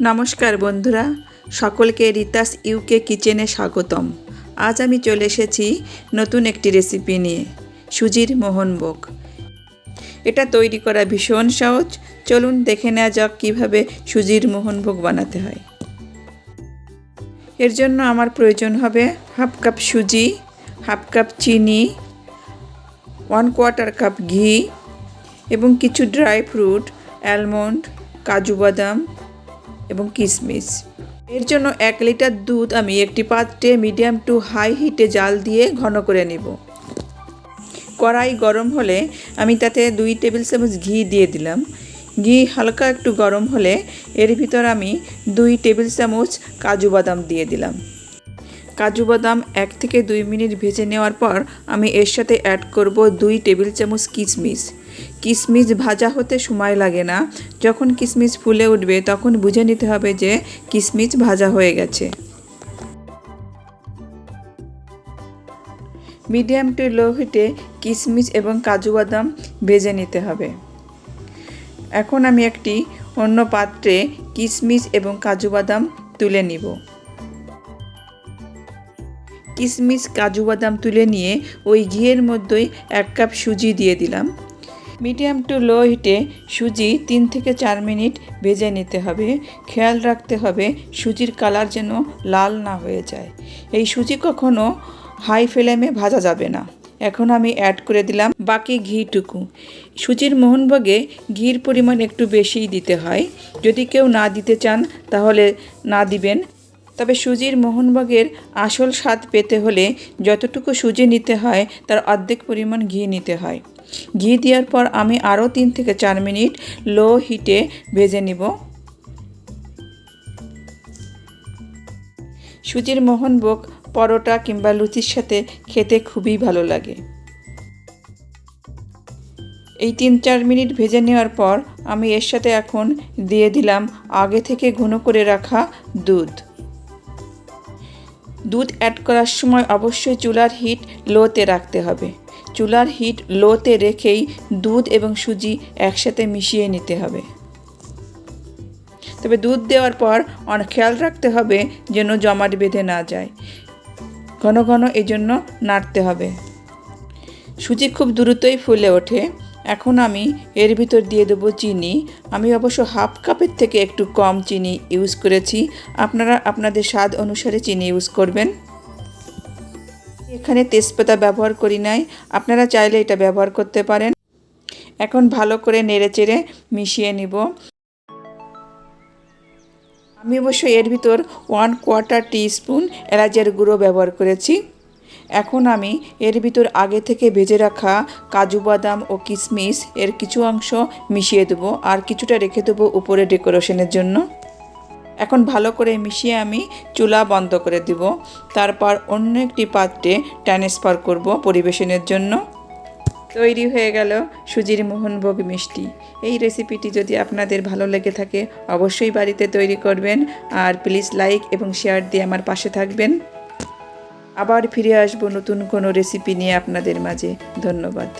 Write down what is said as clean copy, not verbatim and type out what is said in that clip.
নমস্কার বন্ধুরা, সকলকে রিতাস ইউকে কিচেনে স্বাগতম। আজ আমি চলে এসেছি নতুন একটি রেসিপি নিয়ে, সুজির মোহনভোগ। এটা তৈরি করা ভীষণ সহজ। চলুন দেখে নেওয়া যাক কীভাবে সুজির মোহনভোগ বানাতে হয়। এর জন্য আমার প্রয়োজন হবে হাফ কাপ সুজি, হাফ কাপ চিনি, 1/4 কাপ ঘি এবং কিছু ড্রাই ফ্রুট, অ্যালমন্ড, কাজু বাদাম এবং কিশমিশ। এর জন্য 1 লিটার দুধ আমি একটি পাত্রে মিডিয়াম টু হাই হিটে জাল দিয়ে ঘন করে নেব। কড়াই গরম হলে আমি তাতে 2 টেবিল চামচ ঘি দিয়ে দিলাম। ঘি হালকা একটু গরম হলে এর ভিতর আমি 2 টেবিল চামচ কাজু বাদাম দিয়ে দিলাম। কাজু বাদাম 1 থেকে 2 মিনিট ভেজে নেওয়ার পর আমি এর সাথে অ্যাড করব 2 টেবিল চামচ কিশমিশ। কিশমিশ ভাজা হতে সময় লাগে না। যখন কিশমিশ ফুলে উঠবে তখন বুঝে নিতে হবে যে কিশমিশ ভাজা হয়ে গেছে। মিডিয়াম টু লো হিটে কিশমিশ এবং কাজু বাদাম ভেজে নিতে হবে। এখন আমি একটি অন্য পাত্রে কিশমিশ এবং কাজু বাদাম তুলে নিব। কিশমিশ কাজু বাদাম তুলে নিয়ে ওই ঘিয়ের মধ্যেই 1 কাপ সুজি দিয়ে দিলাম। মিডিয়াম টু লো হিটে সুজি 3 থেকে 4 মিনিট ভেজে নিতে হবে। খেয়াল রাখতে হবে সুজির কালার যেন লাল না হয়ে যায়। এই সুজি কখনো হাই ফ্লেমে ভাজা যাবে না। এখন আমি অ্যাড করে দিলাম বাকি ঘিটুকু। সুজির মোহনভোগে ঘির পরিমাণ একটু বেশিই দিতে হয়। যদি কেউ না দিতে চান তাহলে না দিবেন। তবে সুজির মোহনভোগের আসল স্বাদ পেতে হলে যতটুকু সুজি নিতে হয় তার অর্ধেক পরিমাণ ঘি নিতে হয়। ঘি দেওয়ার পর আমি আরও 3 থেকে 4 মিনিট লো হিটে ভেজে নিব। সুজির মোহনভোগ পরোটা কিংবা লুচির সাথে খেতে খুবই ভালো লাগে। এই 3-4 মিনিট ভেজে নেওয়ার পর আমি এর সাথে এখন দিয়ে দিলাম আগে থেকে ঘন করে রাখা দুধ। দুধ অ্যাড করার সময় অবশ্যই চুলার হিট লোতে রাখতে হবে। চুলার হিট লোতে রেখেই দুধ এবং সুজি একসাথে মিশিয়ে নিতে হবে। তবে দুধ দেওয়ার পর অনেক খেয়াল রাখতে হবে যেন জমাট বেঁধে না যায়। ঘন ঘন এই জন্য নাড়তে হবে। সুজি খুব দ্রুতই ফুলে ওঠে। এখন আমি এর ভিতর দিয়ে দেবো চিনি। আমি অবশ্য হাফ কাপের থেকে একটু কম চিনি ইউজ করেছি। আপনারা আপনাদের স্বাদ অনুসারে চিনি ইউজ করবেন। এখানে তেজপাতা ব্যবহার করি নাই, আপনারা চাইলে এটা ব্যবহার করতে পারেন। এখন ভালো করে নেড়েচেড়ে মিশিয়ে নিব। আমি অবশ্য এর ভিতর 1/4 টিস্পুন এলাচের গুঁড়ো ব্যবহার করেছি। এখন আমি এর ভিতর আগে থেকে ভেজে রাখা কাজু বাদাম ও কিশমিশ এর কিছু অংশ মিশিয়ে দেবো, আর কিছুটা রেখে দেবো উপরে ডেকোরেশনের জন্য। এখন ভালো করে মিশিয়ে আমি চুলা বন্ধ করে দেব। তারপর অন্য একটি পাত্রে ট্রান্সফার করব পরিবেশনের জন্য। তৈরি হয়ে গেল সুজির মোহনভোগ মিষ্টি। এই রেসিপিটি যদি আপনাদের ভালো লেগে থাকে অবশ্যই বাড়িতে তৈরি করবেন, আর প্লিজ লাইক এবং শেয়ার দিয়ে আমার পাশে থাকবেন। আবার ফিরে আসবো নতুন কোনো রেসিপি নিয়ে আপনাদের মাঝে। ধন্যবাদ।